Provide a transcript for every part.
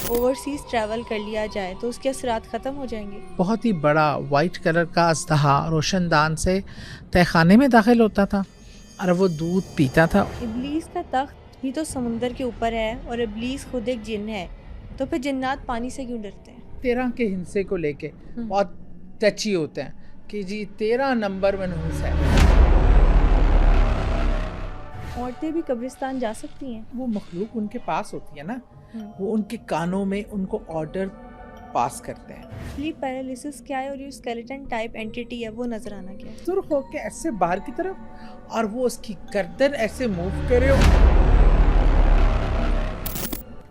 Overseas travel کر لیا جائے تو اس کے اثرات ختم ہو جائیں گے. بہت ہی بڑا وائٹ کلر کا اژدہا روشن دان سے تہ خانے میں داخل ہوتا تھا اور وہ دودھ پیتا تھا. ابلیس کا تخت بھی تو سمندر کے اوپر ہے اور ابلیس خود ایک جن ہے, تو پھر جنات پانی سے کیوں ڈرتے ہیں؟ 13 کے ہندسے کو لے کے بہت ٹچی ہوتے ہیں کہ جی 13 نمبر منحوس ہے. عورتیں بھی قبرستان جا سکتی ہیں؟ وہ مخلوق ان کے پاس ہوتی ہے نا, وہ ان کے کانوں میں ان کو آرڈر پاس کرتے ہیں. سلیپ پیرالیسس کیا ہے اور یہ اسکیلیٹن ٹائپ اینٹیٹی ہے, وہ نظر آنا کیا ہے؟ سرخ ہو کے ایسے باہر کی طرف اور وہ اس کی گردن ایسے موو کرے.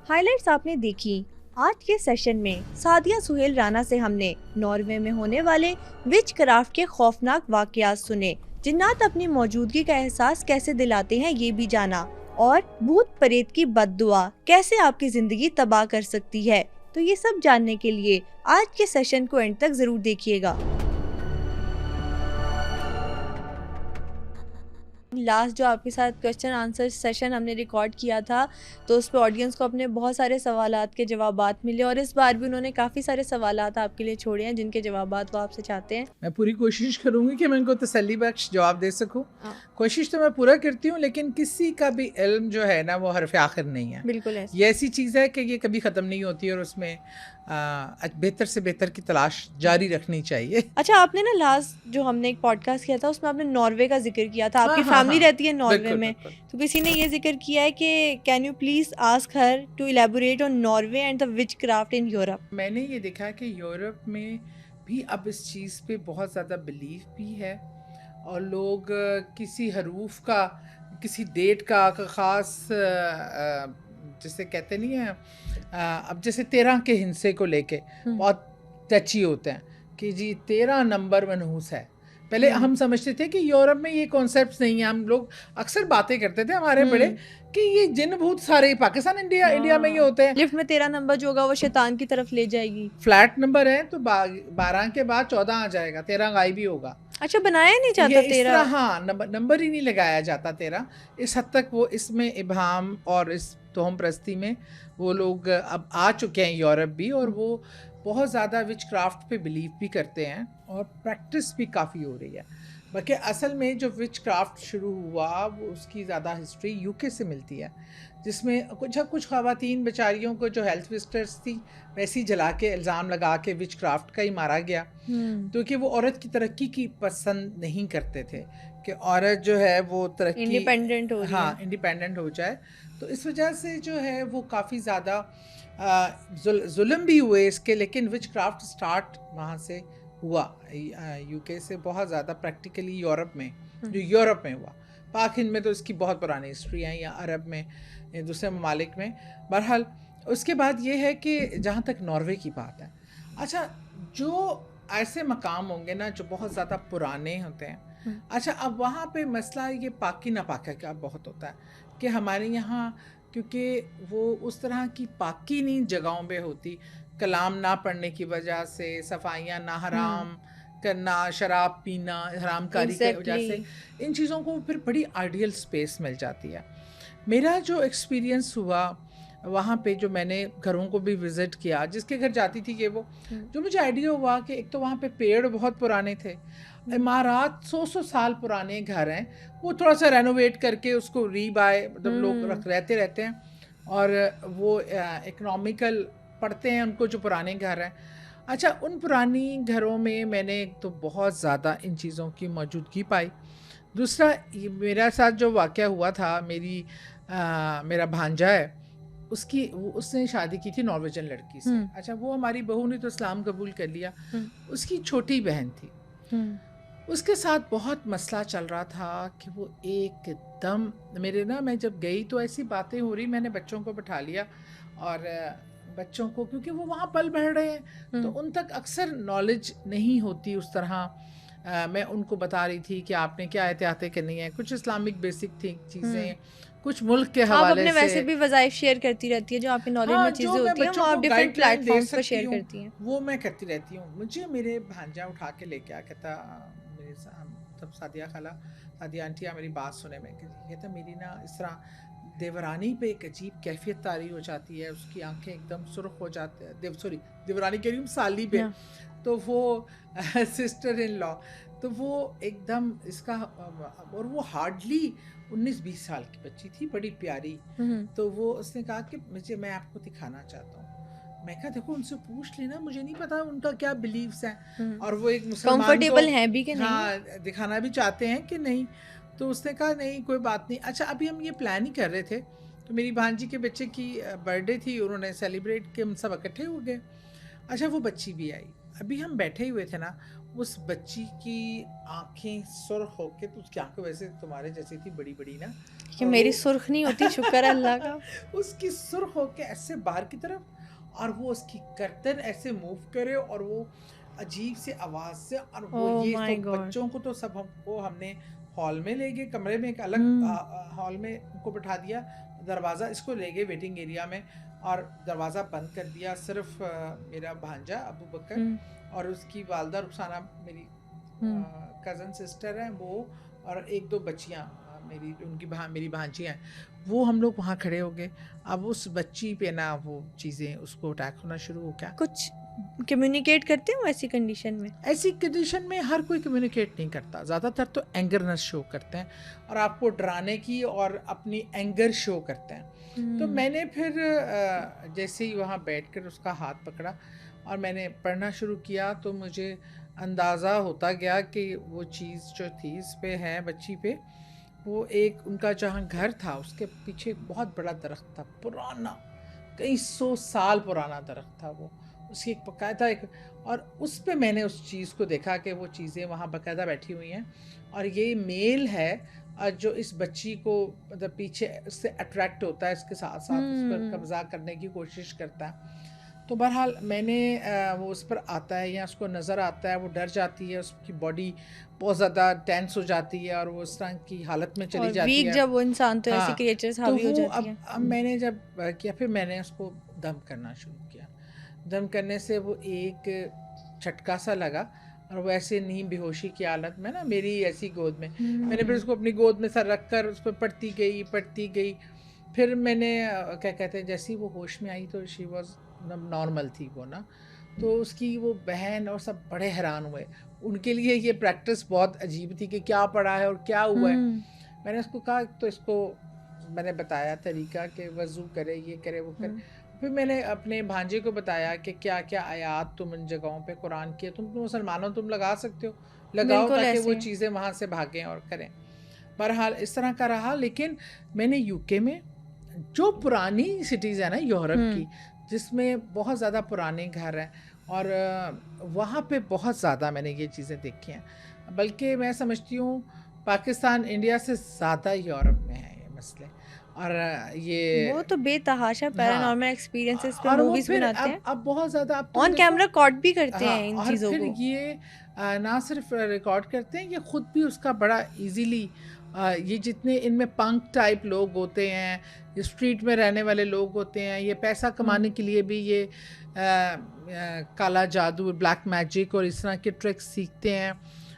ہائی لائٹس آپ نے دیکھی. آج کے سیشن میں سعدیہ سہیل رانا سے ہم نے ناروے میں ہونے والے وچ کرافٹ کے خوفناک واقعات سنے, جنات اپنی موجودگی کا احساس کیسے دلاتے ہیں یہ بھی جانا, اور بھوت پریت کی بد دعا کیسے آپ کی زندگی تباہ کر سکتی ہے. تو یہ سب جاننے کے لیے آج کے سیشن کو اینڈ تک ضرور دیکھیے گا. لاسٹ جو آپ کے ساتھ کوسچن آنسر سیشن ہم نے ریکارڈ کیا تھا تو اس پہ آڈینس کو اپنے بہت سارے سوالات کے جوابات ملے, اور اس بار بھی انہوں نے کافی سارے سوالات آپ کے لیے چھوڑے ہیں جن کے جوابات وہ آپ سے چاہتے ہیں. میں پوری کوشش کروں گی کہ میں ان کو تسلی بخش جواب دے سکوں. کوشش تو میں پورا کرتی ہوں, لیکن کسی کا بھی علم جو ہے نا وہ حرف آخر نہیں ہے. بالکل ایسا. یہ ایسی چیز ہے کہ یہ کبھی ختم نہیں ہوتی اور اس میں بہتر سے بہتر کی تلاش جاری رخنی چاہیے. اچھا, آپ نے نا لاسٹ جو ہم نے ایک پوڈ کاسٹ کیا تھا اس میں آپ نے ناروے کا ذکر کیا تھا, آپ کی فیملی رہتی ہے ناروے میں, تو کسی نے یہ ذکر کیا ہے کہ can you please ask her to elaborate on Norway and the witchcraft in Europe. میں نے یہ دیکھا کہ یورپ میں بھی اب اس چیز پہ بہت زیادہ بلیف بھی ہے, اور لوگ کسی حروف کا, کسی ڈیٹ کا خاص جسے کہتے نہیں ہیں, اب جیسے 13 کے ہندسے کو لے کے بہت ٹچی ہوتے ہیں کہ جی 13 نمبر منحوس ہے. پہلے ہم سمجھتے تھے کہ یورپ میں یہ کانسیپٹس نہیں ہیں. ہم لوگ اکثر باتیں کرتے تھے ہمارے بڑے کہ یہ جن بھوت سارے پاکستان انڈیا میں یہ ہوتے ہیں. لفٹ میں 13 نمبر جو ہوگا وہ شیطان کی طرف لے جائے گی. فلیٹ نمبر ہے تو 12 کے بعد 14 آ جائے گا, 13 غائب ہی ہوگا. اچھا, بنایا نہیں جاتا 13؟ ہاں, نمبر ہی نہیں لگایا جاتا 13. اس حد تک وہ اس میں ابہام اور اس توہم پرستی میں وہ لوگ اب آ چکے ہیں یورپ بھی, اور وہ بہت زیادہ وچ کرافٹ پہ بلیو بھی کرتے ہیں اور پریکٹس بھی کافی ہو رہی ہے. بلکہ اصل میں جو وچ کرافٹ شروع ہوا وہ اس کی زیادہ ہسٹری یو کے سے ملتی ہے, جس میں کچھ خواتین بیچاریوں کو جو ہیلتھ وزٹرز تھی ویسی جلا کے الزام لگا کے وچ کرافٹ کا ہی مارا گیا, کیونکہ وہ عورت کی ترقی کی پسند نہیں کرتے تھے کہ عورت جو ہے وہ ترقی انڈیپینڈنٹ ہو جائے. تو اس وجہ سے جو ہے وہ کافی زیادہ ظلم بھی ہوئے اس کے, لیکن وچ کرافٹ سٹارٹ وہاں سے ہوا یو کے سے بہت زیادہ پریکٹیکلی یورپ میں, جو یورپ میں ہوا. پاک ہند میں تو اس کی بہت پرانی ہسٹری ہیں, یا عرب میں, دوسرے ممالک میں. بہرحال اس کے بعد یہ ہے کہ جہاں تک ناروے کی بات ہے, اچھا جو ایسے مقام ہوں گے نا جو بہت زیادہ پرانے ہوتے ہیں, اچھا اب وہاں پہ مسئلہ یہ پاکی ناپاکی کا بہت ہوتا ہے کہ ہمارے یہاں کیونکہ وہ اس طرح کی پاکی نہیں جگہوں پہ ہوتی, کلام نہ پڑھنے کی وجہ سے, صفائیاں نہ حرام کرنا, شراب پینا حرام کاری کی وجہ سے, ان چیزوں کو پھر بڑی آئیڈیل اسپیس مل جاتی ہے. میرا جو ایکسپیرینس ہوا وہاں پہ, جو میں نے گھروں کو بھی وزٹ کیا, جس کے گھر جاتی تھی کہ وہ جو مجھے آئیڈیا ہوا کہ ایک تو وہاں پہ پیڑ بہت پرانے تھے, عمارات 100 سال پرانے گھر ہیں, وہ تھوڑا سا رینوویٹ کر کے اس کو مطلب لوگ رہتے ہیں, اور وہ اکنامیکل پڑتے ہیں ان کو جو پرانے گھر ہیں. اچھا, ان پرانی گھروں میں نے ایک تو بہت زیادہ ان چیزوں کی موجودگی پائی. دوسرا میرا ساتھ جو واقعہ ہوا تھا, میرا بھانجا ہے, اس نے شادی کی تھی نارویجن لڑکی سے. اچھا, وہ ہماری بہو نے تو اسلام قبول کر لیا, اس کی چھوٹی بہن تھی, اس کے ساتھ بہت مسئلہ چل رہا تھا کہ وہ ایک دم میں جب گئی تو ایسی باتیں ہو رہی, میں نے بچوں کو بٹھا لیا, اور بچوں کو کیونکہ وہ وہاں پل بڑھ رہے ہیں تو ان تک اکثر نالج نہیں ہوتی اس طرح. میں ان کو بتا رہی تھی کہ آپ نے کیا احتیاطیں کرنی ہے, کچھ اسلامک بیسک تھی چیزیں, کچھ ملک کے حوالے سے. آپ اپنے ویسے بھی وظائف شیئر کرتی رہتی ہے, جو آپ کی نالج میں چیزیں ہوتی ہیں وہ آپ ڈیفرنٹ پلیٹ فارمز پر شیئر کرتی ہیں. وہ میں کرتی رہتی ہوں. مجھے میرے بھانجا اٹھا کے لے کے آ, کہتا میرے سب سعدیہ خالہ, سعدیہ آنٹی میری بات سنے, میں کہتا میری نا اس طرح دیورانی پہ ایک عجیب کیفیت طاری ہو جاتی ہے, اس کی آنکھیں ایک دم سرخ ہو جاتے ہیں, سوری دیورانی کہہ رہی ہوں, سالی پہ, تو وہ سسٹر ان لا, تو وہ ایک دم اس کا, اور وہ ہارڈلی 19-20 سال کی بچی تھی, بڑی پیاری, تو وہ اس نے کہا کہ میں آپ کو دکھانا چاہتا ہوں. میں کہا دیکھو ان سے پوچھ لینا, مجھے نہیں پتا ان کا کیا بلیفس ہیں, اور وہ ایک مسلمان کمفرٹیبل ہیں بھی کہ نہیں, ہاں دکھانا بھی چاہتے ہیں کہ نہیں. تو اس نے کہا نہیں کوئی بات نہیں. اچھا ابھی ہم یہ پلان ہی کر رہے تھے, تو میری بھانجی کے بچے کی برتھ ڈے تھی, انہوں نے سیلیبریٹ کے, ہم سب اکٹھے ہو گئے. اچھا وہ بچی بھی آئی, ابھی ہم بیٹھے ہوئے تھے نا, اس بچی کی آنکھیں سرخ ہو کے, تو اس کی آنکھیں ویسے تمہارے جیسی تھی بڑی بڑی نا, کہ میری سرخ نہیں ہوتی, شکر ہے اللہ کا, اس کی سرخ ہو کے ایسے باہر کی طرف, اور وہ اس کی گردن ایسے موو کرے, اور وہ عجیب سے آواز سے, اور وہ یہ تو بچوں کو تو سب ہم نے ہال میں لے گئے, کمرے میں ایک الگ ہال میں ان کو بٹھا دیا, دروازہ اس کو لے گئے ویٹنگ ایریا میں, اور دروازہ بند کر دیا. صرف میرا بھانجا ابو بکر اور اس کی والدہ رخسانہ, میری کزن سسٹر ہیں وہ, اور 1-2 بچیاں میری, ان کی میری بھانجیاں ہیں, وہ ہم لوگ وہاں کھڑے ہو گئے. اب اس بچی پہ نا وہ چیزیں, اس کو اٹیک ہونا شروع ہو گیا. کچھ کمیونیکیٹ کرتے ہو ایسی کنڈیشن میں؟ ایسی کنڈیشن میں ہر کوئی کمیونیکیٹ نہیں کرتا, زیادہ تر تو اینگرنس شو کرتے ہیں, اور آپ کو ڈرانے کی اور اپنی اینگر شو کرتے ہیں. تو میں نے پھر جیسے ہی وہاں بیٹھ کر اس کا ہاتھ پکڑا اور میں نے پڑھنا شروع کیا, تو مجھے اندازہ ہوتا گیا کہ وہ چیز جو تھی اس پہ ہے, بچی پہ, وہ ایک ان کا جہاں گھر تھا اس کے پیچھے ایک بہت بڑا درخت تھا, پرانا, کئی 100 سال پرانا درخت تھا وہ, اس کی ایک باقاعدہ ایک, اور اس پہ میں نے اس چیز کو دیکھا کہ وہ چیزیں وہاں باقاعدہ بیٹھی ہوئی ہیں, اور یہ میل ہے جو اس بچی کو مطلب پیچھے اس سے اٹریکٹ ہوتا ہے, اس کے ساتھ ساتھ اس پر قبضہ کرنے کی کوشش کرتا ہے. تو بہرحال میں نے وہ اس پر آتا ہے یا اس کو نظر آتا ہے, وہ ڈر جاتی ہے, اس کی باڈی بہت زیادہ ٹینس ہو جاتی ہے, اور وہ اس طرح کی حالت میں چلی جاتی ہے, جب وہ انسان تو ایسی کریچرز حاوی ہو جاتی ہیں. اب میں نے جب کیا, پھر میں نے اس کو دم کرنا شروع کیا. دم کرنے سے وہ ایک جھٹکا سا لگا, اور وہ ایسے نیم بے ہوشی کی حالت میں نا میری ایسی گود میں, میں نے پھر اس کو اپنی گود میں سر رکھ کر اس پہ پڑھتی گئی. پھر میں نے کیا کہتے ہیں, جیسی وہ ہوش میں آئی تو شی واز نارمل تھی وہ نا, تو اس کی وہ بہن اور سب بڑے حیران ہوئے. ان کے لیے یہ پریکٹس بہت عجیب تھی کہ کیا پڑھا ہے اور کیا ہوا ہے. میں نے اس کو کہا, تو اس کو میں نے بتایا طریقہ کہ وضو کرے, یہ کرے, وہ کرے. پھر میں نے اپنے بھانجے کو بتایا کہ کیا کیا آیات تم ان جگہوں پہ قرآن کی, تم مسلمانوں تم لگا سکتے ہو, لگاؤ تاکہ وہ چیزیں وہاں سے بھاگیں اور کریں. بہرحال اس طرح کا رہا. لیکن میں نے UK میں جو پرانی سٹیز ہیں نا یورپ کی, جس میں بہت زیادہ پرانے گھر ہیں, اور وہاں پہ بہت زیادہ میں نے یہ چیزیں دیکھی ہیں. بلکہ میں سمجھتی ہوں پاکستان انڈیا سے زیادہ یورپ میں ہیں یہ مسئلے. اور یہ وہ تو بے تحاشا پیرانارمل ایکسپیرینسز پہ موویز بناتے ہیں, اب بہت زیادہ آن کیمرہ ریکارڈ بھی کرتے ہیں ان چیزوں کو. اور پھر یہ نہ صرف ریکارڈ کرتے ہیں, یہ خود بھی اس کا بڑا ایزیلی, یہ جتنے ان میں پنک ٹائپ لوگ ہوتے ہیں, یہ اسٹریٹ میں رہنے والے لوگ ہوتے ہیں, یہ پیسہ کمانے کے لیے بھی یہ کالا جادو, بلیک میجک اور اس طرح کے ٹرکس سیکھتے ہیں,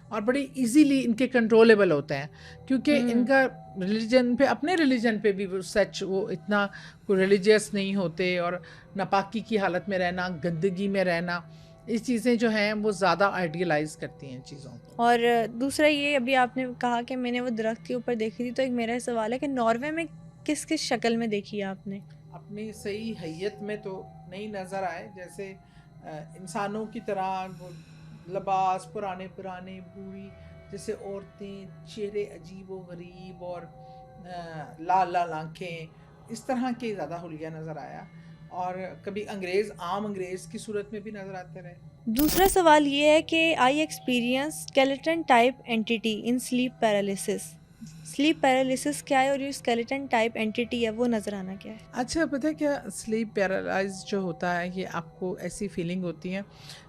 اور بڑی ایزیلی ان کے کنٹرولیبل ہوتے ہیں, کیونکہ ان کا ریلیجن پہ, اپنے ریلیجن پہ بھی وہ سچ وہ اتنا کوئی ریلیجیس نہیں ہوتے, اور ناپاکی کی حالت میں رہنا, گندگی میں رہنا, اس چیزیں جو ہیں وہ زیادہ آئیڈیلائز کرتی ہیں چیزوں کو. اور دوسرا یہ, ابھی آپ نے کہا کہ میں نے وہ درخت کے اوپر دیکھی تھی, تو ایک میرا سوال ہے کہ ناروے میں کس کس شکل میں دیکھی ہے آپ نے؟ اپنی صحیح حیت میں تو نہیں نظر آئے, جیسے انسانوں کی طرح وہ لباس پرانے بوڑھی جیسے عورتیں, چہرے عجیب و غریب اور لال لال آنکھیں, اس طرح کے زیادہ حلیہ نظر آیا, اور کبھی عام انگریز کی صورت میں بھی نظر آتے رہے. دوسرا سوال یہ ہے کہ I experience skeleton type entity in sleep paralysis. Sleep paralysis کیا ہے, اور یہ اسکیلیٹن ٹائپ اینٹیٹی ہے وہ نظر آنا کیا ہے؟ اچھا پتہ ہے کیا, سلیپ پیرالائز جو ہوتا ہے, یہ آپ کو ایسی فیلنگ ہوتی ہے,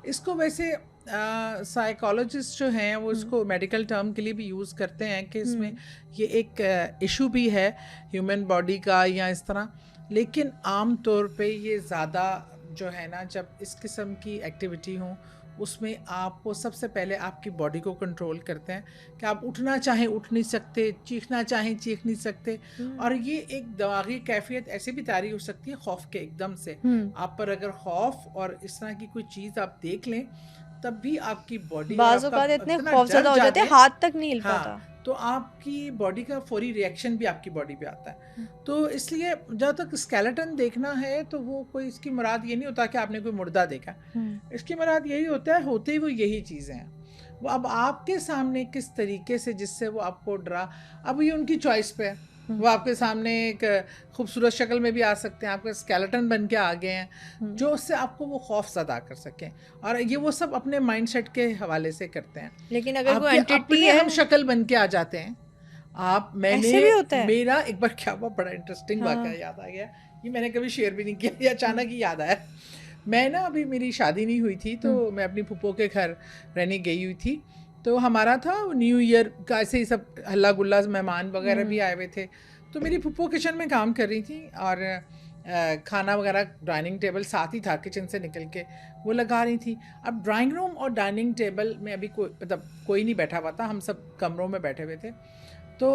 اس کو ویسے سائیکالوجسٹ جو ہیں وہ اس کو میڈیکل ٹرم کے لیے بھی یوز کرتے ہیں کہ اس میں یہ ایک ایشو بھی ہے ہیومن باڈی کا یا اس طرح, لیکن عام طور پہ یہ زیادہ جو ہے نا, جب اس قسم کی ایکٹیویٹی ہوں اس میں آپ کو سب سے پہلے آپ کی باڈی کو کنٹرول کرتے ہیں کہ آپ اٹھنا چاہیں اٹھ نہیں سکتے, چیخنا چاہیں چیخ نہیں سکتے. اور یہ ایک دماغی کیفیت ایسے بھی طاری ہو سکتی ہے خوف کے ایک دم سے. آپ پر اگر خوف اور اس طرح کی کوئی چیز آپ دیکھ لیں تب بھی آپ کی باڈی بعض اوقات اتنے خوف زدہ ہو جاتے ہیں ہاتھ تک نہیں ہل پاتا, تو آپ کی باڈی کا فوری ریئیکشن بھی آپ کی باڈی پہ آتا ہے. تو اس لیے جب تک اسکیلیٹن دیکھنا ہے تو وہ کوئی اس کی مراد یہ نہیں ہوتا کہ آپ نے کوئی مردہ دیکھا, اس کی مراد یہی ہوتا ہے ہوتے ہی وہ یہی چیزیں ہیں. وہ اب آپ کے سامنے کس طریقے سے جس سے وہ آپ کو ڈرا, اب یہ ان کی چوائس پہ ہے. وہ آپ کے سامنے ایک خوبصورت شکل میں بھی آ سکتے ہیں, آپ کا اسکیلیٹن بن کے آ گئے ہیں جو اس سے آپ کو وہ خوف زدہ کر سکیں, اور یہ وہ سب اپنے مائنڈ سیٹ کے حوالے سے کرتے ہیں. لیکن اگر کوئی اپنے ہم شکل بن کے آ جاتے ہیں آپ. میں نے میرا ایک بار کیا ہوا, بڑا انٹرسٹنگ واقعہ یاد آ گیا, یہ میں نے کبھی شیئر بھی نہیں کیا, یہ اچانک ہی یاد آیا. میں نا ابھی میری شادی نہیں ہوئی تھی تو میں اپنی پھپھو کے گھر رہنے گئی ہوئی تھی. تو ہمارا تھا نیو ایئر کا, ایسے ہی سب ہلہ گلا مہمان وغیرہ بھی آئے ہوئے تھے. تو میری پھپھو کچن میں کام کر رہی تھی اور کھانا وغیرہ ڈائننگ ٹیبل ساتھ ہی تھا کچن سے نکل کے وہ لگا رہی تھی. اب ڈرائنگ روم اور ڈائننگ ٹیبل میں ابھی کوئی نہیں بیٹھا ہوا تھا, ہم سب کمروں میں بیٹھے ہوئے تھے. تو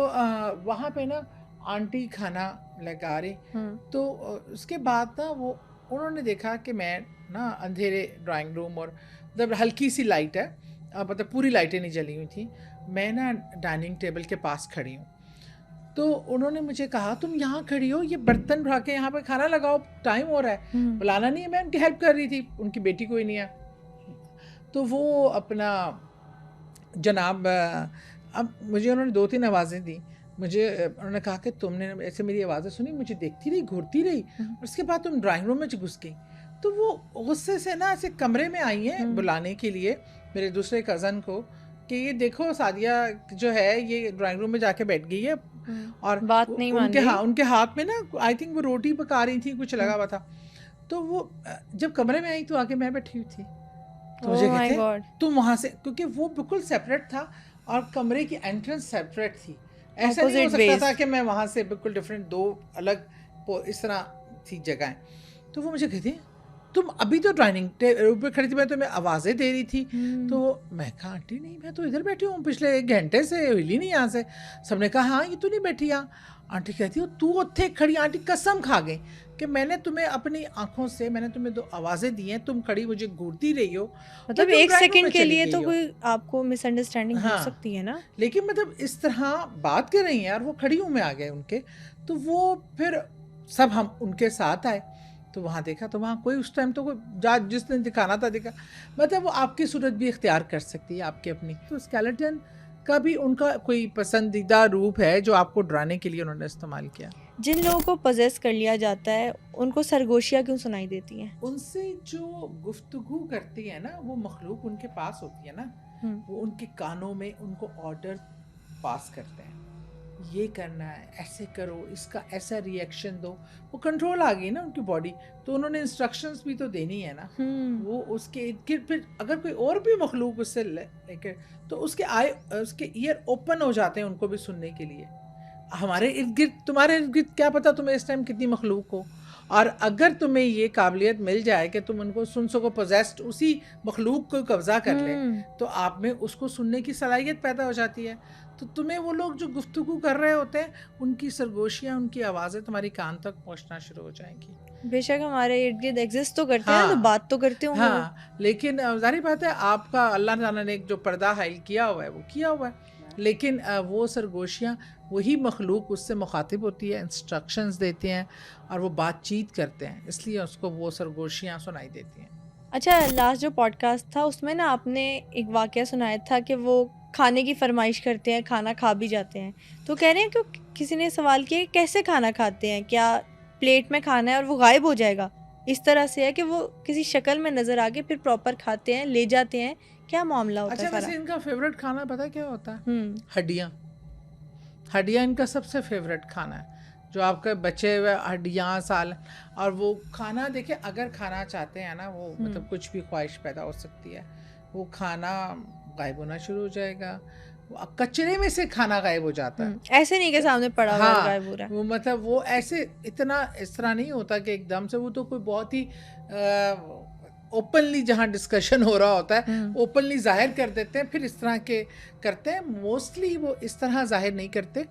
وہاں پہ نا آنٹی کھانا لگا رہی. تو اس کے بعد نا وہ انہوں نے دیکھا کہ میں نا اندھیرے ڈرائنگ روم اور مطلب ہلکی سی لائٹ ہے, مطلب پوری لائٹیں نہیں جلی ہوئی تھیں, میں نا ڈائننگ ٹیبل کے پاس کھڑی ہوں. تو انہوں نے مجھے کہا تم یہاں کھڑی ہو, یہ برتن اٹھا کے یہاں پہ کھانا لگاؤ, ٹائم ہو رہا ہے, بلانا نہیں ہے. میں ان کی ہیلپ کر رہی تھی, ان کی بیٹی کوئی نہیں ہے. تو وہ اپنا جناب, اب مجھے انہوں نے 2-3 آوازیں دی. مجھے انہوں نے کہا کہ تم نے ایسے میری آوازیں سنی, مجھے دیکھتی رہی, گھورتی رہی, اور اس کے بعد تم ڈرائنگ روم میں گھس گئی. تو وہ غصے سے نا ایسے کمرے میں آئی ہیں بلانے کے لیے میرے دوسرے کزن کو کہ یہ دیکھو سعدیہ جو ہے یہ ڈرائنگ روم میں جا کے بیٹھ گئی ہے, اور بات نہیں مان رہی. ان کے ہاتھ میں نا آئی تھنک وہ روٹی پکا رہی تھی, کچھ لگا ہوا تھا. تو وہ جب کمرے میں آئی تو آگے میں بیٹھی ہوئی تھی. تو مجھے کہتے تم وہاں سے, کیونکہ وہ بالکل سیپریٹ تھا اور کمرے کی انٹرنس سیپریٹ تھی, ایسا نہیں ہو سکتا تھا کہ میں وہاں سے بالکل ڈفرینٹ, 2 الگ اس طرح تھی جگہیں. تو وہ مجھے کہتی تم ابھی تو ڈرائننگ ٹیبل پہ کھڑی تھی, میں تمہیں آوازیں دے رہی تھی. تو میں کہا آنٹی نہیں, میں تو ادھر بیٹھی ہوں, پچھلے 1 گھنٹے سے ہلی نہیں یہاں سے. سب نے کہا ہاں یہ تو نہیں بیٹھی یہاں. آنٹی کہتی ہو تو اتھے کھڑی, آنٹی قسم کھا گئی کہ میں نے تمہیں اپنی آنکھوں سے میں نے تمہیں 2 آوازیں دی ہیں, تم کھڑی مجھے گھورتی رہی ہو. مطلب 1 سیکنڈ کے لیے تو کوئی آپ کو مس انڈرسٹینڈنگ ہو سکتی ہے نا, لیکن مطلب اس طرح بات کر رہی ہیں اور وہ کھڑی ہوں میں آ گئے ان کے. تو وہ پھر سب ہم ان کے ساتھ آئے تو وہاں دیکھا تو وہاں کوئی اس ٹائم تو کوئی جس نے دکھانا تھا دکھا, مطلب وہ آپ کی صورت بھی اختیار کر سکتی ہے آپ کی اپنی. تو اسکیلیٹن کا بھی ان کا کوئی پسندیدہ روپ ہے جو آپ کو ڈرانے کے لیے انہوں نے استعمال کیا. جن لوگوں کو پوزیس کر لیا جاتا ہے ان کو سرگوشیاں کیوں سنائی دیتی ہیں؟ ان سے جو گفتگو کرتی ہے نا وہ مخلوق ان کے پاس ہوتی ہے نا, وہ ان کے کانوں میں ان کو آرڈر پاس کرتے ہیں, یہ کرنا ہے, ایسے کرو, اس کا ایسا ریئیکشن دو. وہ کنٹرول آ گئی نا ان کی باڈی, تو انہوں نے انسٹرکشنز بھی تو دینی ہے نا. وہ اس کے پھر اگر کوئی اور بھی مخلوق اس سے لے کے, تو اس کے ایئر اوپن ہو جاتے ہیں ان کو بھی سننے کے لیے. ہمارے ارد گرد, تمہارے ارد گرد کیا پتا تمہیں اس ٹائم کتنی مخلوق ہو, اور اگر تمہیں یہ قابلیت مل جائے کہ تم ان کو سن سکو, پوزیسڈ اسی مخلوق کو قبضہ کر لے, تو آپ میں اس کو سننے کی صلاحیت پیدا ہو جاتی ہے. تو تمہیں وہ لوگ جو گفتگو کر رہے ہوتے ہیں ان کی سرگوشیاں, ان کی آوازیں تمہاری کان تک پہنچنا شروع ہو جائیں گی. بے شک ہمارے ارد گرد ایگزسٹ تو کرتے ہیں, تو بات تو کرتے ہوں گے. ہاں, لیکن ظاہر بات ہے آپ کا اللہ تعالیٰ نے جو پردہ حائل کیا ہوا ہے وہ کیا ہوا ہے, لیکن وہ سرگوشیاں وہی مخلوق اس سے مخاطب ہوتی ہے, انسٹرکشنز دیتے ہیں اور وہ بات چیت کرتے ہیں, اس لیے اس کو وہ سرگوشیاں سنائی دیتی ہیں. اچھا, لاسٹ جو پوڈ کاسٹ تھا اس میں نا آپ نے ایک واقعہ سنایا تھا کہ وہ کھانے کی فرمائش کرتے ہیں, کھانا کھا بھی جاتے ہیں. تو کہہ رہے ہیں کہ کسی نے سوال کیا کیسے کھانا کھاتے ہیں, کیا پلیٹ میں کھانا ہے اور وہ غائب ہو جائے گا, اس طرح سے ہے کہ وہ کسی شکل میں نظر آ کے پھر پراپر کھاتے ہیں, لے جاتے ہیں, کیا معاملہ ہوتا ہے؟ اچھا, ویسے ان کا فیوریٹ کھانا پتہ کیا ہوتا ہے؟ ہڈیاں. ہڈیاں ان کا سب سے فیوریٹ کھانا ہے, جو آپ کے بچے ہوئے ہڈیاں سال. اور وہ کھانا دیکھیں, اگر کھانا چاہتے ہیں نا وہ مطلب کچھ بھی خواہش پیدا ہو سکتی ہے, وہ کھانا غائب ہونا شروع ہو جائے گا. کچرے میں سے کھانا غائب ہو جاتا ہے, ایسے نہیں کہ سامنے پڑا ہوا غائب ہو رہا ہے. وہ مطلب وہ ایسے اتنا اس طرح نہیں ہوتا کہ ایک دم سے, وہ تو کوئی بہت ہی اوپنلی جہاں ڈسکشن ہو رہا ہوتا ہے اوپنلی ظاہر کر دیتے ہیں, پھر اس طرح کے کرتے ہیں. موسٹلی وہ اس طرح ظاہر نہیں کرتے.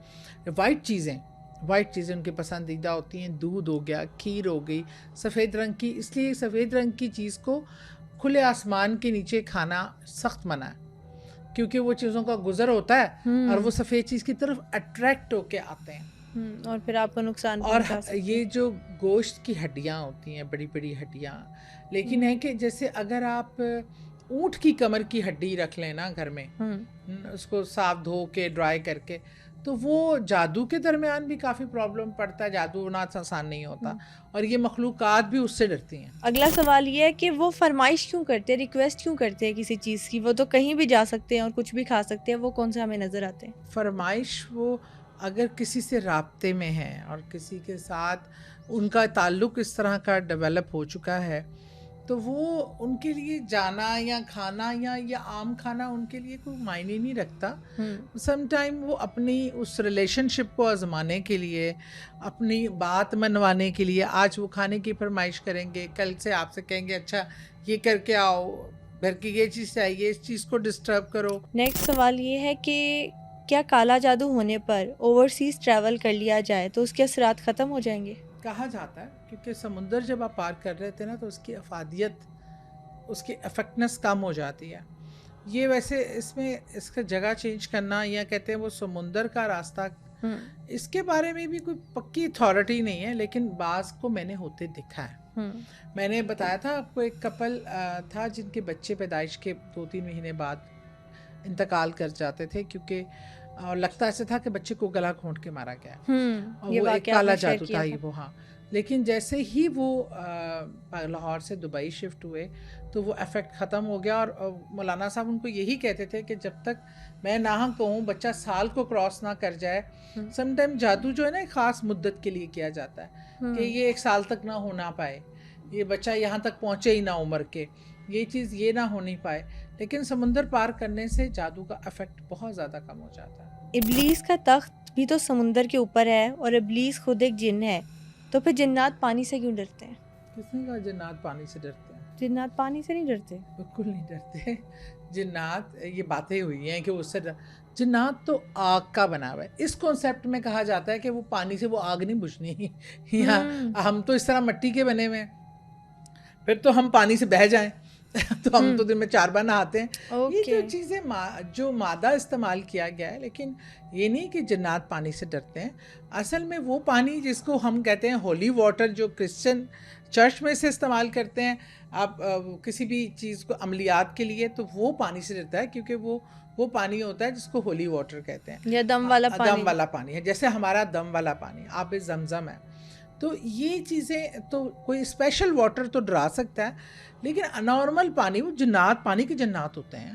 وائٹ چیزیں ان کے پسندیدہ ہوتی ہیں. دودھ ہو گیا, کھیر ہو گئی سفید رنگ کی, اس لیے سفید رنگ کی چیز کو کھلے آسمان کے نیچے کھانا سخت منع ہے, کیونکہ وہ چیزوں کا گزر ہوتا ہے اور وہ سفید چیز کی طرف اٹریکٹ ہو کے آتے ہیں اور پھر آپ کو نقصان اور یہ جو گوشت کی ہڈیاں ہوتی ہیں, بڑی بڑی ہڈیاں, لیکن ہے کہ جیسے اگر آپ اونٹ کی کمر کی ہڈی رکھ لیں نا گھر میں, اس کو صاف دھو کے ڈرائی کر کے, تو وہ جادو کے درمیان بھی کافی پرابلم پڑتا ہے. جادو ہونا آسان نہیں ہوتا اور یہ مخلوقات بھی اس سے ڈرتی ہیں. اگلا سوال یہ ہے کہ وہ فرمائش کیوں کرتے ہیں, ریکویسٹ کیوں کرتے ہیں کسی چیز کی؟ وہ تو کہیں بھی جا سکتے ہیں اور کچھ بھی کھا سکتے ہیں, وہ کون سے ہمیں نظر آتے ہیں؟ فرمائش وہ اگر کسی سے رابطے میں ہے اور کسی کے ساتھ ان کا تعلق اس طرح کا ڈیولپ ہو چکا ہے, تو وہ ان کے لیے جانا یا کھانا یا عام کھانا ان کے لیے کوئی معنی نہیں رکھتا. سم ٹائم وہ اپنی اس ریلیشن شپ کو آزمانے کے لیے, اپنی بات منوانے کے لیے, آج وہ کھانے کی فرمائش کریں گے, کل سے آپ سے کہیں گے اچھا یہ کر کے آؤ, گھر کی یہ چیز چاہیے, اس چیز کو ڈسٹرب کرو. نیکسٹ سوال یہ ہے کہ کیا کالا جادو ہونے پر اوورسیز ٹریول کر لیا جائے تو اس کے اثرات ختم ہو جائیں گے؟ کہا جاتا ہے, کیونکہ سمندر جب آپ پار کر رہے تھے نا تو اس کی افادیت, اس کی افیکٹنس کم ہو جاتی ہے. یہ ویسے اس میں اس کا جگہ چینج کرنا یا کہتے ہیں وہ سمندر کا راستہ, اس کے بارے میں بھی کوئی پکی اتھارٹی نہیں ہے, لیکن بعض کو میں نے ہوتے دکھا ہے. میں نے بتایا تھا آپ کو, ایک کپل تھا جن کے بچے پیدائش کے 2-3 مہینے بعد انتقال کر جاتے تھے, کیونکہ اور لگتا ایسا تھا کہ بچے کو گلا گھونٹ کے مارا گیا, اور وہ ایک کالا جادو تھا یہ وہ. ہاں, لیکن جیسے ہی وہ لاہور سے دبئی شفٹ ہوئے تو وہ افیکٹ ختم ہو گیا. اور مولانا صاحب ان کو یہی کہتے تھے کہ جب تک میں نہ کہوں بچہ سال کو کراس نہ کر جائے. سم ٹائم جادو جو ہے نا ایک خاص مدت کے لیے کیا جاتا ہے کہ یہ 1 سال تک نہ ہونا پائے, یہ بچہ یہاں تک پہنچے ہی نہ عمر کے, یہ چیز یہ نہ ہونی پائے. لیکن سمندر پار کرنے سے جادو کا افیکٹ بہت زیادہ کم ہو جاتا ہے. ابلیس کا تخت بھی تو سمندر کے اوپر ہے اور ابلیس خود ایک جن ہے, تو پھر جنات پانی سے کیوں ڈرتے ہیں؟ کس نے کہا جنات پانی سے ڈرتے ہیں؟ جنات پانی سے نہیں ڈرتے, بالکل نہیں ڈرتے. جنات یہ باتیں ہوئی ہیں کہ اس سے جنات تو آگ کا بنا ہوا ہے. اس کانسیپٹ میں کہا جاتا ہے کہ وہ پانی سے وہ آگ نہیں بجھنی, ہم تو اس طرح مٹی کے بنے ہوئے ہیں, پھر تو ہم پانی سے بہہ جائیں تو ہم تو دن میں 4 بار نہاتے ہیں. یہ جو چیزیں جو مادہ استعمال کیا گیا ہے, لیکن یہ نہیں کہ جنات پانی سے ڈرتے ہیں. اصل میں وہ پانی جس کو ہم کہتے ہیں ہولی واٹر, جو کرسچن چرچ میں سے استعمال کرتے ہیں آپ کسی بھی چیز کو عملیات کے لیے, تو وہ پانی سے ڈرتا ہے, کیونکہ وہ پانی ہوتا ہے جس کو ہولی واٹر کہتے ہیں, یا دم والا پانی ہے, جیسے ہمارا دم والا پانی آب زمزم ہے. تو یہ چیزیں تو کوئی اسپیشل واٹر تو ڈرا سکتا ہے, لیکن نارمل پانی, وہ جنات پانی کے جنات ہوتے ہیں.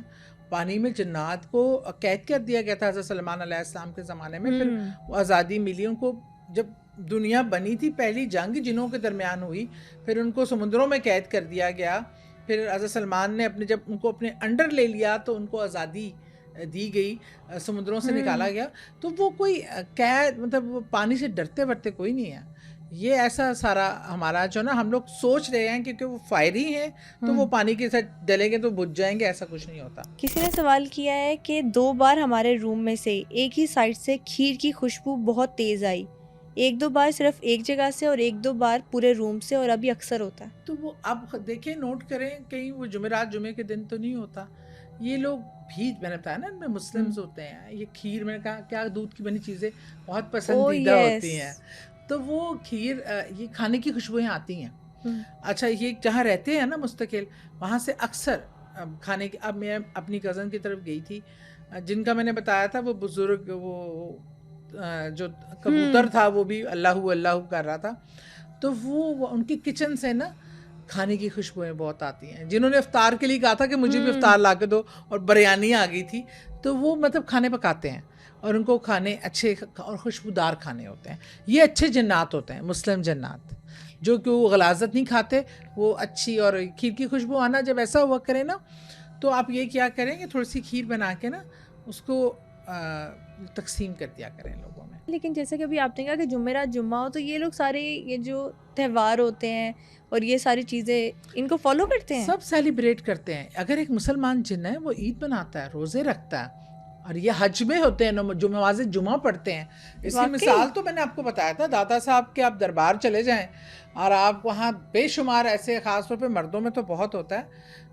پانی میں جنات کو قید کر دیا گیا تھا حضرت سلمان علیہ السلام کے زمانے میں. پھر وہ آزادی ملی ان کو, جب دنیا بنی تھی پہلی جنگ جنوں کے درمیان ہوئی, پھر ان کو سمندروں میں قید کر دیا گیا. پھر حضرت سلمان نے جب ان کو اپنے انڈر لے لیا تو ان کو آزادی دی گئی, سمندروں سے نکالا گیا. تو وہ کوئی قید, مطلب وہ پانی سے ڈرتے ورتے کوئی نہیں ہے. یہ ایسا سارا ہمارا جو نا ہم لوگ سوچ رہے ہیں کیونکہ وہ فائری ہیں تو وہ پانی کے ساتھ ڈلیں گے تو بجھ جائیں گے, ایسا کچھ نہیں ہوتا. کسی نے سوال کیا ہے کہ 2 بار ہمارے روم میں سے ایک ہی سائڈ سے کھیر کی خوشبو بہت تیز آئی, 1-2 بار صرف ایک جگہ سے اور 1-2 بار پورے روم سے, اور ابھی اکثر ہوتا ہے. تو وہ اب دیکھیں, نوٹ کریں, کہیں وہ جمعرات جمعے کے دن تو نہیں ہوتا. یہ لوگ بھی, میں نے بتایا نا ان میں مسلمز ہوتے ہیں, یہ کھیر, میں نے کہا کیا دودھ کی بنی چیزیں بہت پسندیدہ ہوتی ہیں, تو وہ کھیر, یہ کھانے کی خوشبوئیں آتی ہیں. اچھا, یہ جہاں رہتے ہیں نا مستقل, وہاں سے اکثر کھانے کی, اب میں اپنی کزن کی طرف گئی تھی جن کا میں نے بتایا تھا وہ بزرگ, وہ جو کبوتر تھا وہ بھی اللہ اللہ کر رہا تھا, تو وہ ان کی کچن سے نا کھانے کی خوشبوئیں بہت آتی ہیں. جنہوں نے افطار کے لیے کہا تھا کہ مجھے بھی افطار لا کے دو, اور بریانی آ گئی تھی, تو وہ مطلب کھانے پکاتے ہیں اور ان کو کھانے اچھے اور خوشبودار کھانے ہوتے ہیں. یہ اچھے جنات ہوتے ہیں, مسلم جنات, جو کہ وہ غلاظت نہیں کھاتے, وہ اچھی اور کھیر کی خوشبو آنا. جب ایسا ہوا کرے نا تو آپ یہ کیا کریں کہ تھوڑی سی کھیر بنا کے نا اس کو تقسیم کر دیا کریں لوگوں میں. لیکن جیسے کہ ابھی آپ نے کہا کہ جمعرات جمعہ ہو، تو یہ لوگ سارے یہ جو تہوار ہوتے ہیں اور یہ ساری چیزیں ان کو فالو کرتے ہیں؟ سب سیلیبریٹ کرتے ہیں. اگر ایک مسلمان جن ہے وہ عید مناتا ہے، روزے رکھتا ہے، اور یہ حج میں ہوتے ہیں، نماز جمعہ پڑھتے ہیں. اس کی مثال تو میں نے آپ کو بتایا تھا، دادا صاحب کے آپ دربار چلے جائیں اور آپ وہاں بے شمار ایسے، خاص طور پہ مردوں میں تو بہت ہوتا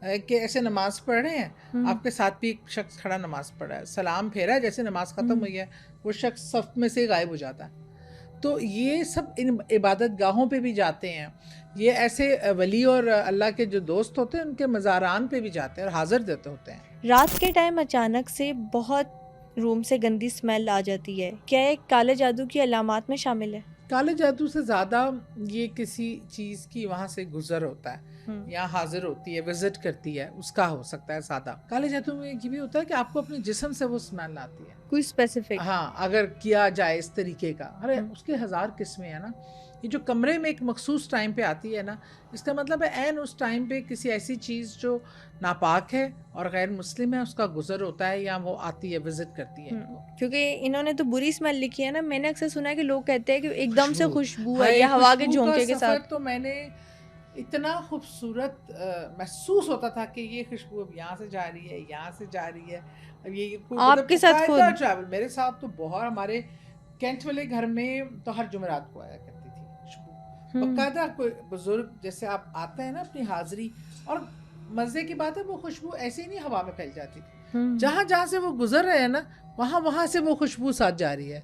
ہے کہ ایسے نماز پڑھ رہے ہیں، آپ کے ساتھ بھی ایک شخص کھڑا نماز پڑھ رہا ہے، سلام پھیرا ہے، جیسے نماز ختم ہوئی ہے وہ شخص صف میں سے غائب ہو جاتا ہے. تو یہ سب ان عبادت گاہوں پہ بھی جاتے ہیں. یہ ایسے ولی اور اللہ کے جو دوست ہوتے ہیں ان کے مزاران پہ بھی جاتے ہیں اور حاضر دیتے ہوتے ہیں. رات کے ٹائم اچانک سے بہت روم سے گندی سمیل آ جاتی ہے، کیا ایک کالے جادو کی علامات میں شامل ہے؟ کالے جادو سے زیادہ یہ کسی چیز کی وہاں سے گزر ہوتا ہے یا حاضر ہوتی ہے، وزٹ کرتی ہے، اس کا ہو سکتا ہے سادہ. کالے جادو میں یہ بھی ہوتا ہے کہ آپ کو اپنے جسم سے وہ اسمیل آتی ہے، کوئی اسپیسیفک؟ ہاں، اگر کیا جائے اس طریقے کا. ارے اس کے ہزار قسمیں ہیں نا. یہ جو کمرے میں ایک مخصوص ٹائم پہ آتی ہے نا، اس کا مطلب ہے عین اس ٹائم پہ کسی ایسی چیز جو ناپاک ہے اور غیر مسلم ہے اس کا گزر ہوتا ہے یا وہ آتی ہے، وزٹ کرتی ہے. کیونکہ انہوں نے تو بری اسمیل لکھی ہے نا. میں نے اکثر سنا ہے کہ لوگ کہتے ہیں کہ ایک دم سے خوشبو ہے یا ہوا کے جھونکے کے ساتھ. تو میں نے اتنا خوبصورت محسوس ہوتا تھا کہ یہ خوشبو اب یہاں سے جا رہی ہے، یہاں سے جا رہی ہے. یہ آپ کے ساتھ خود ٹریول میرے ساتھ تو بہت، ہمارے کینٹ والے گھر میں تو ہر جمعرات کو آیا کرتی تھی خوشبو باقاعدہ. کوئی بزرگ جیسے آپ آتے ہیں نا اپنی حاضری، اور مزے کی بات ہے وہ خوشبو ایسے ہی نہیں ہوا میں پھیل جاتی تھی، جہاں جہاں سے وہ گزر رہے ہیں نا وہاں سے وہ خوشبو ساتھ جا رہی ہے.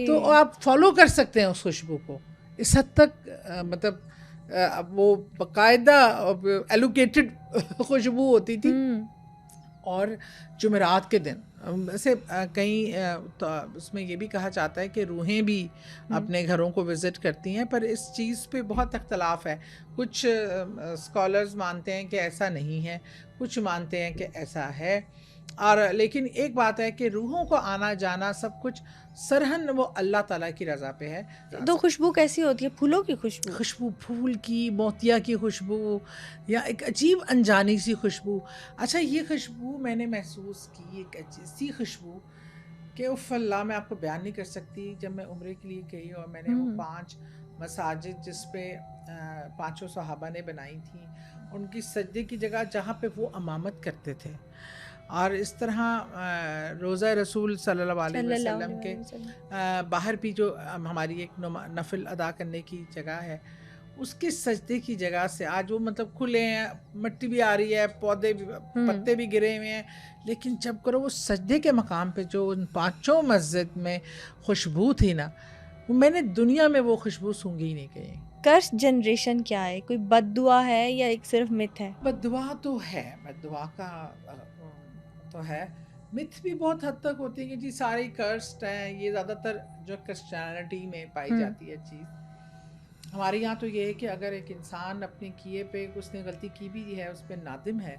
تو آپ فالو کر سکتے ہیں اس خوشبو کو اس حد تک، مطلب وہ باقاعدہ ایلوکیٹڈ خوشبو ہوتی تھی. اور جمعرات کے دن ویسے کہیں اس میں یہ بھی کہا جاتا ہے کہ روحیں بھی اپنے گھروں کو وزٹ کرتی ہیں، پر اس چیز پہ بہت اختلاف ہے. کچھ اسکالرز مانتے ہیں کہ ایسا نہیں ہے، کچھ مانتے ہیں کہ ایسا ہے. اور لیکن ایک بات ہے کہ روحوں کو آنا جانا سب کچھ سرہن وہ اللہ تعالیٰ کی رضا پہ ہے. تو خوشبو کیسی ہوتی ہے؟ پھولوں کی خوشبو، پھول کی، موتیا کی خوشبو، یا ایک عجیب انجانی سی خوشبو. اچھا، یہ خوشبو میں نے محسوس کی، ایک ایسی خوشبو کہ اف اللہ، میں آپ کو بیان نہیں کر سکتی. جب میں عمرے کے لیے گئی اور میں نے وہ 5 مساجد جس پہ 5 صحابہ نے بنائی تھیں، ان کی سجدے کی جگہ جہاں پہ وہ امامت کرتے تھے، اور اس طرح روضہ رسول صلی اللہ علیہ وسلم کے باہر بھی جو ہماری ایک نفل ادا کرنے کی جگہ ہے، اس کے سجدے کی جگہ سے آج وہ مطلب کھلے ہیں، مٹی بھی آ رہی ہے، پودے بھی، پتے بھی گرے ہوئے ہیں، لیکن جب کرو وہ سجدے کے مقام پہ جو ان 5 مسجد میں خوشبو تھی نا، میں نے دنیا میں وہ خوشبو سونگھی ہی نہیں کہیں. کرس جنریشن کیا ہے؟ کوئی بد دعا ہے یا ایک صرف مت ہے؟ بد دعا تو ہے، بد دعا کا تو ہے. متھ بھی بہت حد تک ہوتی ہے کہ جی سارے کرسڈ ہیں. یہ زیادہ تر جو کرسچینٹی میں پائی جاتی ہے چیز. ہمارے یہاں تو یہ ہے کہ اگر ایک انسان اپنے کیے پہ اس نے غلطی کی بھی ہے، اس پہ نادم ہے،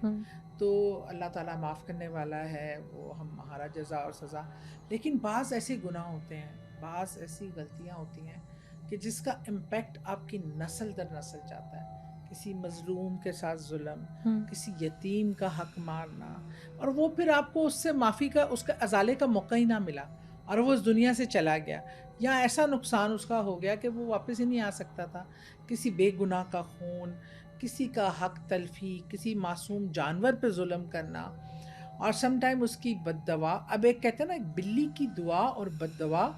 تو اللہ تعالیٰ معاف کرنے والا ہے، وہ ہمارا جزا اور سزا. لیکن بعض ایسے گناہ ہوتے ہیں، بعض ایسی غلطیاں ہوتی ہیں کہ جس کا امپیکٹ آپ کی نسل در نسل جاتا ہے. کسی مظلوم کے ساتھ ظلم، کسی یتیم کا حق مارنا، اور وہ پھر آپ کو اس سے معافی کا، اس کا ازالے کا موقع ہی نہ ملا اور وہ اس دنیا سے چلا گیا، یا ایسا نقصان اس کا ہو گیا کہ وہ واپس ہی نہیں آ سکتا تھا. کسی بے گناہ کا خون، کسی کا حق تلفی، کسی معصوم جانور پہ ظلم کرنا، اور سم ٹائم اس کی بد دعا. اب ایک کہتے ہیں نا، ایک بلی کی دعا اور بد دعا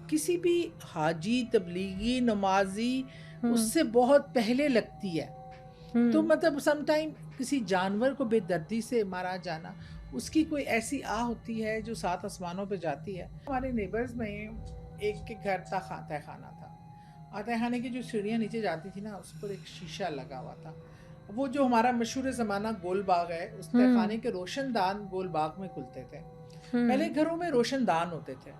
کسی بھی حاجی، تبلیغی، نمازی اس سے بہت پہلے لگتی ہے. تو مطلب سم ٹائم کسی جانور کو بے دردی سے مارا جانا، اس کی کوئی ایسی آہ ہوتی ہے جو 7 آسمانوں پہ جاتی ہے. ہمارے نیبرز میں ایک کے گھر تھا تہ خانہ تھا، اور تہ خانے کی جو سیڑھیاں نیچے جاتی تھی نا، اس پر ایک شیشہ لگا ہوا تھا. وہ جو ہمارا مشہور زمانہ گول باغ ہے، اس تہ خانے کے روشن دان گول باغ میں کھلتے تھے. پہلے گھروں میں روشن دان ہوتے تھے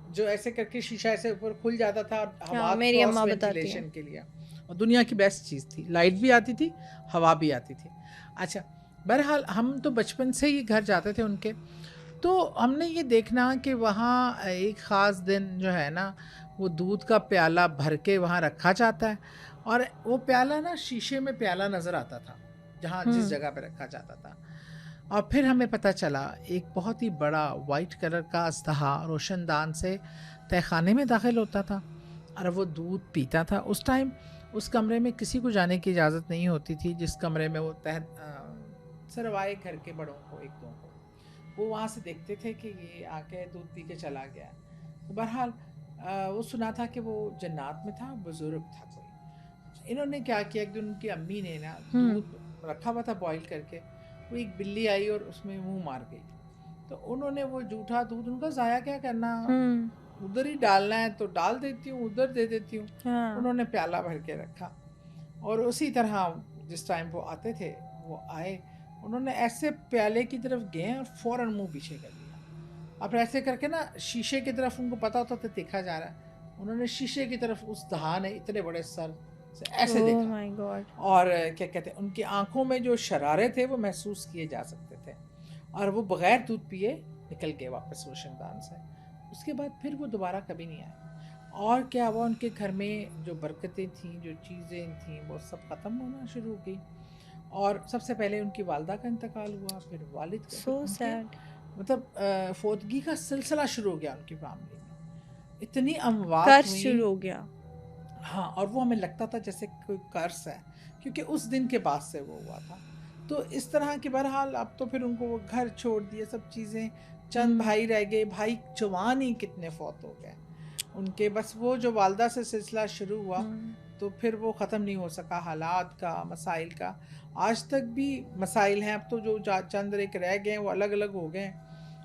جو ایسے کر کے شیشہ ایسے اوپر کھل جاتا تھا، اور ہوا کراس وینٹیلیشن کے لیے، اور دنیا کی بیسٹ چیز تھی. لائٹ بھی آتی تھی، ہوا بھی آتی تھی. اچھا، بہرحال ہم تو بچپن سے ہی گھر جاتے تھے ان کے، تو ہم نے یہ دیکھنا کہ وہاں ایک خاص دن جو ہے نا، وہ دودھ کا پیالہ بھر کے وہاں رکھا جاتا ہے، اور وہ پیالہ نا شیشے میں پیالہ نظر آتا تھا جہاں جس جگہ پہ رکھا جاتا تھا. اور پھر ہمیں پتہ چلا ایک بہت ہی بڑا وائٹ کلر کا اژدہا روشن دان سے تہ خانے میں داخل ہوتا تھا اور وہ دودھ پیتا تھا. اس ٹائم اس کمرے میں کسی کو جانے کی اجازت نہیں ہوتی تھی جس کمرے میں وہ سروائے گھر کے بڑوں کو ایک دو کو وہ وہاں سے دیکھتے تھے کہ یہ آ کے دودھ پی کے چلا گیا. تو بہرحال وہ سنا تھا کہ وہ جنات میں تھا, بزرگ تھا کوئی. انہوں نے کیا کیا, ایک دن ان کی امی نے نا دودھ رکھا ہوا تھا بوائل کر کے, وہ ایک بلی آئی اور اس میں منہ مار گئی. تو انہوں نے وہ جھوٹا دودھ, ان کا ضائع کیا کرنا, ادھر ہی ڈالنا ہے تو ڈال دیتی ہوں, ادھر دے دیتی ہوں. انہوں نے پیالہ بھر کے رکھا اور اسی طرح جس ٹائم وہ آتے تھے وہ آئے, انہوں نے ایسے پیالے کی طرف گئے اور فوراً منہ پیچھے کر لیا. اب ایسے کر کے نا شیشے کی طرف ان کو پتا ہوتا تھا دیکھا جا رہا ہے, انہوں نے شیشے کی طرف اس دہا نے اتنے بڑے سر سے ایسے دیکھا اور کیا کہتے ہیں ان کی آنکھوں میں جو شرارے تھے وہ محسوس کیے جا سکتے تھے اور وہ بغیر دودھ پیے نکل گئے واپس روشن دان سے. اس کے بعد پھر وہ دوبارہ کبھی نہیں آئے. اور کیا ہوا, ان کے گھر میں جو برکتیں تھیں, جو چیزیں تھیں, وہ سب ختم ہونا شروع ہو گئی. اور سب سے پہلے ان کی والدہ کا انتقال ہوا, پھر والد کا, مطلب فوتگی کا سلسلہ شروع ہو گیا ان کی فیملی میں. اتنی اموات شروع ہو گیا. ہاں, اور وہ ہمیں لگتا تھا جیسے کوئی قرض ہے کیونکہ اس دن کے بعد سے وہ ہوا تھا. تو اس طرح کی بہرحال اب تو پھر ان کو وہ گھر چھوڑ دیے, سب چیزیں, چند بھائی رہ گئے, بھائی جوان ہی کتنے فوت ہو گئے ان کے. بس وہ جو والدہ سے سلسلہ شروع ہوا تو پھر وہ ختم نہیں ہو سکا, حالات کا, مسائل کا. آج تک بھی مسائل ہیں, اب تو جو چند ایک رہ گئے ہیں وہ الگ الگ ہو گئے.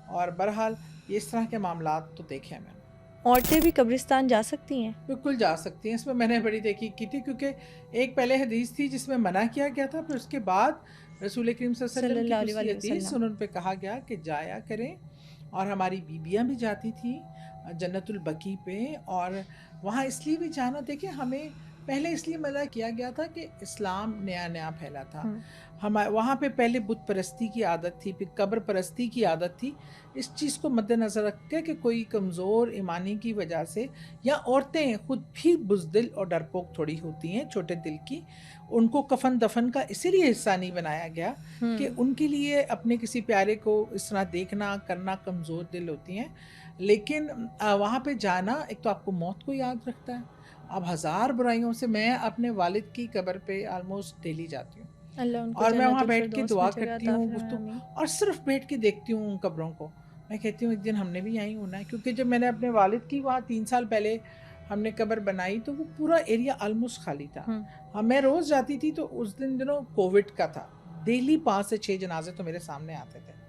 اور بہرحال اس طرح کے معاملات تو دیکھے میں نے. عورتیں بھی قبرستان جا سکتی ہیں؟ بالکل جا سکتی ہیں. اس میں نے بڑی تحقیق کی تھی کیونکہ ایک پہلے حدیث تھی جس میں منع کیا گیا تھا, پھر اس کے بعد رسول کریم صلی اللہ علیہ وسلم کی حدیث سنن پہ کہا گیا کہ جایا کریں. اور ہماری بیویاں بھی جاتی تھیں جنت البقیع پہ, اور وہاں اس لیے بھی جانا, دیکھیں ہمیں پہلے اس لیے منع کیا گیا تھا کہ اسلام نیا نیا پھیلا تھا. وہاں پہ پہلے بت پرستی کی عادت تھی, پھر قبر پرستی کی عادت تھی. اس چیز کو مد نظر رکھ کے کہ کوئی کمزور ایمانی کی وجہ سے, یا عورتیں خود بھی بزدل اور ڈرپوک تھوڑی ہوتی ہیں, چھوٹے دل کی, ان کو کفن دفن کا اسی لیے حصہ نہیں بنایا گیا کہ ان کے لیے اپنے کسی پیارے کو اس طرح دیکھنا کرنا کمزور دل ہوتی ہیں. لیکن وہاں پہ جانا ایک تو آپ کو موت کو یاد رکھتا ہے. اب ہزار برائیوں سے میں اپنے والد کی قبر پہ آلموسٹ ڈیلی جاتی ہوں, اور میں وہاں بیٹھ کے دعا کرتی ہوں, اور صرف بیٹھ کے دیکھتی ہوں ان قبروں کو. میں کہتی ہوں ایک دن ہم نے بھی یہیں ہونا ہے, کیونکہ جب میں نے اپنے والد کی وہاں 3 سال پہلے ہم نے قبر بنائی تو وہ پورا ایریا آلموسٹ خالی تھا. میں روز جاتی تھی تو اس دنوں کووڈ کا تھا, ڈیلی 5 سے 6 جنازے تو میرے سامنے آتے تھے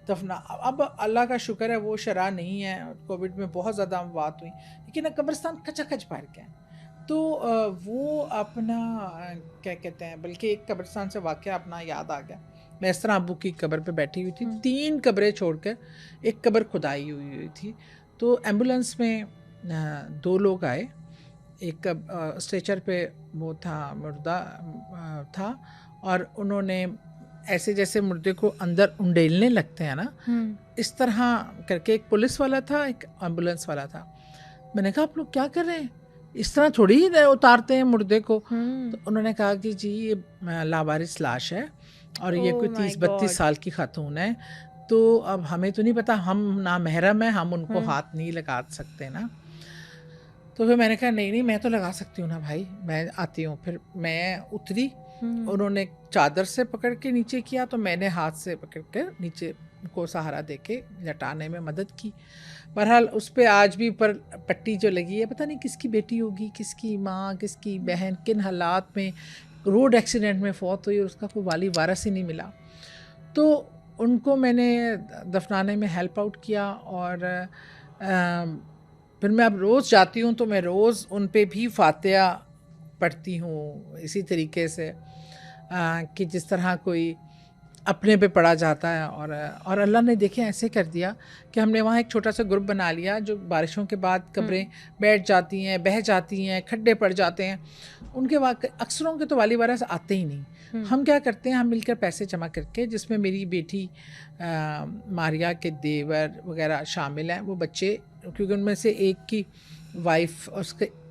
دفنا. اب اللہ کا شکر ہے وہ شرح نہیں ہے, کووڈ میں بہت زیادہ اموات ہوئی, لیکن قبرستان کچا کچ بھر کے ہیں. تو وہ اپنا کیا کہتے ہیں, بلکہ ایک قبرستان سے واقعہ اپنا یاد آ گیا. میں اس طرح ابو کی قبر پہ بیٹھی ہوئی تھی, 3 قبریں چھوڑ کر ایک قبر کھدائی ہوئی تھی. تو ایمبولینس میں 2 لوگ آئے, ایک اسٹریچر پہ وہ تھا, مردہ تھا, اور انہوں نے ایسے جیسے مردے کو اندر انڈیلنے لگتے ہیں نا, اس طرح کر کے, ایک پولیس والا تھا ایک ایمبولینس والا تھا. میں نے کہا آپ لوگ کیا کر رہے ہیں, اس طرح تھوڑی ہی اتارتے ہیں مردے کو. تو انہوں نے کہا کہ جی یہ لاوارث لاش ہے اور یہ کوئی 30-32 سال کی خاتون ہے, تو اب ہمیں تو نہیں پتا, ہم نامحرم ہیں, ہم ان کو ہاتھ نہیں لگا سکتے نا. تو پھر میں نے کہا نہیں میں تو لگا سکتی ہوں نا بھائی, میں آتی ہوں. پھر میں اتری, انہوں نے چادر سے پکڑ کے نیچے کیا, تو میں نے ہاتھ سے پکڑ کے نیچے کو سہارا دے کے لٹانے میں مدد کی. بہرحال اس پہ آج بھی اوپر پٹی جو لگی ہے, پتہ نہیں کس کی بیٹی ہوگی, کس کی ماں, کس کی بہن, کن حالات میں روڈ ایکسیڈنٹ میں فوت ہوئی اور اس کا کوئی والی وارث ہی نہیں ملا. تو ان کو میں نے دفنانے میں ہیلپ آؤٹ کیا. اور پھر میں اب روز جاتی ہوں تو میں روز ان پہ بھی فاتحہ پڑھتی ہوں اسی طریقے سے کہ جس طرح کوئی اپنے پہ پڑھا جاتا ہے. اور اللہ نے دیکھیں ایسے کر دیا کہ ہم نے وہاں ایک چھوٹا سا گروپ بنا لیا, جو بارشوں کے بعد قبریں بیٹھ جاتی ہیں, بہہ جاتی ہیں, کھڈے پڑ جاتے ہیں, ان کے اکثروں کے تو والی وارث آتے ہی نہیں. ہم کیا کرتے ہیں, ہم مل کر پیسے جمع کر کے, جس میں میری بیٹی ماریا کے دیور وغیرہ شامل ہیں, وہ بچے, کیونکہ ان میں سے ایک کی وائف, اس کے